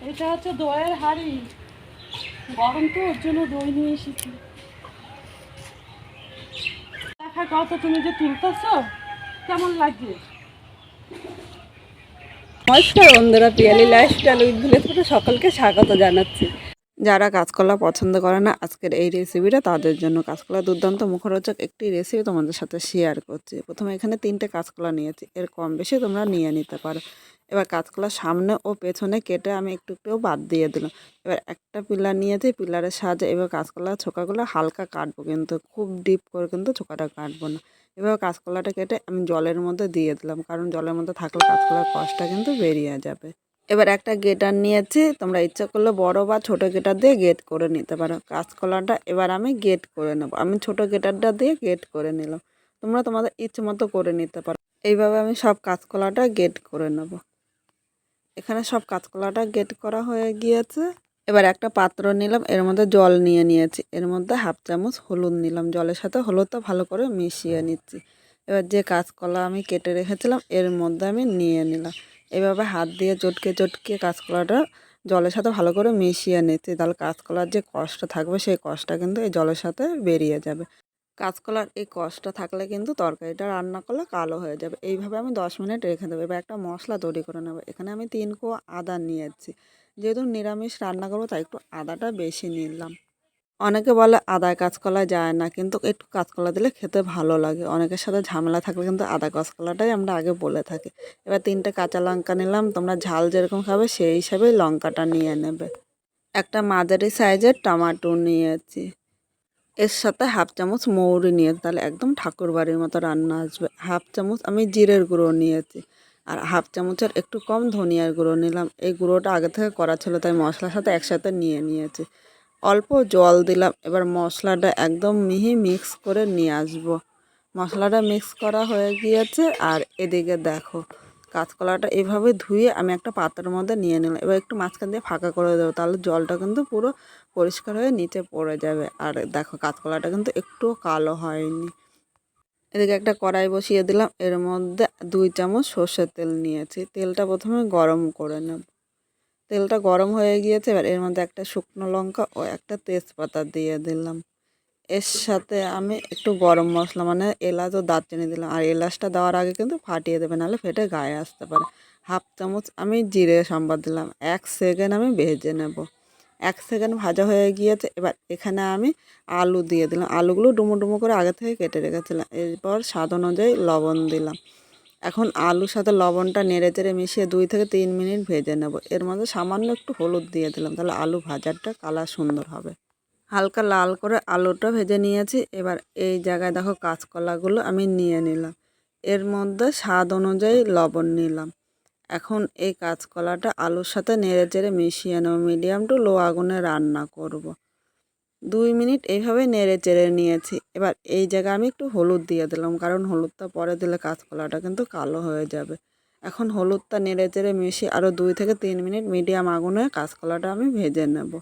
এটা হচ্ছে দইয়ের হাঁড়ি, গরম তো ওর জন্য দই নিয়ে এসেছি। দেখা কত তুমি যে তুলতেছো, কেমন লাগছে? নমস্কার বন্ধুরা, পিয়ালি লাইফস্টাইল উইথ ভিলেজ থেকে সকলকে স্বাগত জানাচ্ছি। যারা কাঁচকলা পছন্দ করে না, আজকের এই রেসিপিটা তাদের জন্য। কাঁচকলা দুর্দান্ত মুখরোচক একটি রেসিপি তোমাদের সাথে শেয়ার করছি। প্রথমে এখানে 3টে কাঁচকলা নিয়েছি, এর কম বেশি তোমরা নিয়ে নিতে পারো। এবার কাঁচকলার সামনে ও পেছনে কেটে আমি একটু একটু বাদ দিয়ে দিলাম। এবার একটা পিলার নিয়েছি, পিলারের সাহায্যে এবার কাঁচকলার ছোকাগুলো হালকা কাটবো, কিন্তু খুব ডিপ করে কিন্তু ছোকাটা কাটবো না। এবার কাঁচকলাটা কেটে আমি জলের মধ্যে দিয়ে দিলাম, কারণ জলের মধ্যে থাকলে কাঁচকলার কষটা কিন্তু বেরিয়ে যাবে। এবার একটা গেটার নিয়েছি, তোমরা ইচ্ছা করলে বড় বা ছোট গেটার দিয়ে গেট করে নিতে পারো। কাঁচকলাটা এবার আমি গেট করে নেব, আমি ছোট গেটারটা দিয়ে গেট করে নিলাম। তোমরা তোমাদের ইচ্ছে মতো করে নিতে পারো। এইভাবে আমি সব কাঁচকলাটা গেট করে নেব। এখানে সব কাঁচকলাটা গেট করা হয়ে গিয়েছে। এবার একটা পাত্র নিলাম, এর মধ্যে জল নিয়ে নিয়েছি, এর মধ্যে হাফ চামচ হলুদ নিলাম, জলের সাথে হলুদটা ভালো করে মিশিয়ে নিচ্ছি। এবার যে কাঁচকলা আমি কেটে রেখেছিলাম এর মধ্যে আমি নিয়ে নিলাম। এভাবে হাত দিয়ে চটকে চটকে কাঁচকলাটা জলের সাথে ভালো করে মিশিয়ে নিচ্ছি, তাহলে কাঁচকলার যে কষটা থাকবে সেই কষটা কিন্তু এই জলের সাথে বেরিয়ে যাবে। কাঁচকলার এই কষটা থাকলে কিন্তু তরকারিটা রান্না করলে কালো হয়ে যাবে। এইভাবে আমি 10 মিনিট রেখে দেবো। এবার একটা মশলা তৈরি করে নেবো। এখানে আমি 3 কোয়া আদা নিয়েছি, যেহেতু নিরামিষ রান্না করবো তাই একটু আদাটা বেশি নিলাম। অনেকে বলে আদায় কাঁচকলা যায় না, কিন্তু একটু কাঁচকলা দিলে খেতে ভালো লাগে। অনেকের সাথে ঝামেলা থাকলে কিন্তু আদা কাঁচকলাটাই আমরা আগে বলে থাকি। এবার 3টে কাঁচা লঙ্কা নিলাম, তোমরা ঝাল যেরকম খাবে সেই হিসাবেই লঙ্কাটা নিয়ে নেবে। একটা মাঝারি সাইজের টমেটো নিয়েছি, এর সাথে হাফ চামচ মৌরি নিয়ে, তাহলে একদম ঠাকুর বাড়ির মতো রান্না আসবে। হাফ চামচ আমি জিরের গুঁড়ো নিয়েছি, আর হাফ চামচের একটু কম ধনিয়ার গুঁড়ো নিলাম। এই গুঁড়োটা আগে থেকে করা ছিল তাই মশলার সাথে একসাথে নিয়ে নিয়েছি। অল্প জল দিলাম। এবার মশলাটা একদম মিহি মিক্স করে নিয়ে আসবো। মশলাটা মিক্স করা হয়ে গিয়েছে, আর এদিকে দেখো কাঁচকলাটা এভাবে ধুয়ে আমি একটা পাত্রের মধ্যে নিয়ে নিলাম। এবার একটু মাঝখান দিয়ে ফাঁকা করে দেবো, তাহলে জলটা কিন্তু পুরো পরিষ্কার হয়ে নিচে পড়ে যাবে। আর দেখো কাঁচকলাটা কিন্তু একটুও কালো হয়নি। এদিকে একটা কড়াই বসিয়ে দিলাম, এর মধ্যে 2 চামচ সর্ষের তেল নিয়েছি। তেলটা প্রথমে গরম করে নেব। তেলটা গরম হয়ে গিয়েছে, এবার এর মধ্যে একটা শুকনো লঙ্কা ও একটা তেজপাতা দিয়ে দিলাম। এর সাথে আমি একটু গরম মশলা মানে এলাচ ও দারচিনি দিলাম, আর এলাচটা দেওয়ার আগে কিন্তু ফাটিয়ে দেবে, নাহলে ফেটে গায়ে আসতে পারে। হাফ চামচ আমি জিরে সম্বাদ দিলাম। 1 সেকেন্ড আমি ভেজে নেব। 1 সেকেন্ড ভাজা হয়ে গিয়েছে, এবার এখানে আমি আলু দিয়ে দিলাম। আলুগুলো ডুমো ডুমো করে আগে থেকে কেটে রেখেছিলাম। এরপর স্বাদ অনুযায়ী লবণ দিলাম। এখন আলুর সাথে লবণটা নেড়ে চেড়ে মিশিয়ে 2 থেকে 3 মিনিট ভেজে নেব। এর মধ্যে সামান্য একটু হলুদ দিয়ে দিলাম, তাহলে আলু ভাজারটা কালার সুন্দর হবে। হালকা লাল করে আলুটা ভেজে নিয়েছি। এবার এই জায়গায় দেখো কাঁচকলাগুলো আমি নিয়ে নিলাম, এর মধ্যে স্বাদ অনুযায়ী লবণ নিলাম। এখন এই কাঁচকলাটা আলুর সাথে নেড়ে চেড়ে মিশিয়ে নেব। মিডিয়াম টু লো আগুনে রান্না করব। 2 মিনিট এইভাবে নেড়ে চেড়ে নিয়েছি। এবার এই জায়গায় আমি একটু হলুদ দিয়ে দিলাম, কারণ হলুদটা পরে দিলে কাঁচকলাটা কিন্তু কালো হয়ে যাবে। এখন হলুদটা নেড়ে চেড়ে মিশিয়ে আরও 2 থেকে 3 মিনিট মিডিয়াম আগুনে কাঁচকলাটা আমি ভেজে নেব।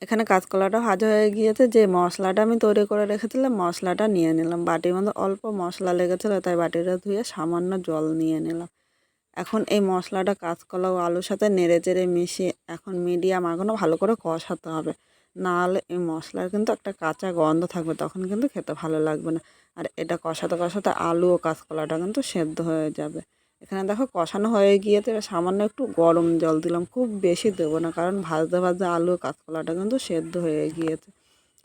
এখানে কাঁচকলাটা ভাজা হয়ে গিয়েছে, যে মশলাটা আমি তৈরি করে রেখেছিলাম মশলাটা নিয়ে নিলাম। বাটির মধ্যে অল্প মশলা লেগেছিলো তাই বাটিটা ধুয়ে সামান্য জল নিয়ে নিলাম। এখন এই মশলাটা কাঁচকলা ও আলুর সাথে নেড়ে চেড়ে মিশিয়ে এখন মিডিয়াম আগুনে ভালো করে কষাতে হবে, নাহলে এই মশলার কিন্তু একটা কাঁচা গন্ধ থাকবে, তখন কিন্তু খেতে ভালো লাগবে না। আর এটা কষাতে কষাতে আলু ও কাঁচকলাটা কিন্তু সেদ্ধ হয়ে যাবে। এখানে দেখো কষানো হয়ে গিয়েছে, সামান্য একটু গরম জল দিলাম, খুব বেশি দেবো না, কারণ ভাজতে ভাজতে আলু ও কাঁচকলাটা কিন্তু সেদ্ধ হয়ে গিয়েছে।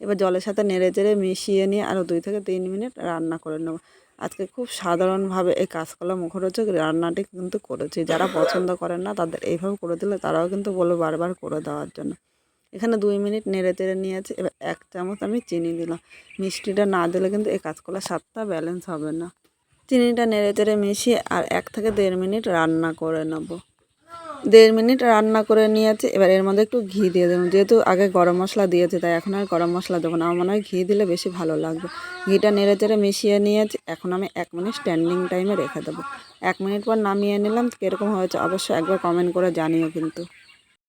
এবার জলের সাথে নেড়ে চেড়ে মিশিয়ে নিয়ে আরও 2 থেকে 3 মিনিট রান্না করে নেব। আজকে খুব সাধারণভাবে এই কাঁচকলা মুখরোচক রান্নাটি কিন্তু করেছি। যারা পছন্দ করেন না তাদের এইভাবে করে দিলে তারাও কিন্তু বলবে বারবার করে দেওয়ার জন্য। এখানে 2 মিনিট নেড়ে চেড়ে নিয়েছি। এবার 1 চামচ আমি চিনি দিলাম। মিষ্টিটা না দিলে কিন্তু এই কাঁচকলার স্বাদটা ব্যালেন্স হবে না। চিনিটা নেড়ে চেড়ে মিশিয়ে আর 1 থেকে 1.5 মিনিট রান্না করে নেব। 1.5 মিনিট রান্না করে নিয়েছি। এবার এর মধ্যে একটু ঘি দিয়ে দেবো, যেহেতু আগে গরম মশলা দিয়েছি তাই এখন আর গরম মশলা দেবো না। আমার মনে হয় ঘি দিলে বেশি ভালো লাগবে। ঘিটা নেড়ে চেড়ে মিশিয়ে নিয়েছি। এখন আমি 1 মিনিট স্ট্যান্ডিং টাইমে রেখে দেবো। 1 মিনিট পর নামিয়ে নিলাম। কীরকম হয়েছে অবশ্যই একবার কমেন্ট করে জানিও কিন্তু।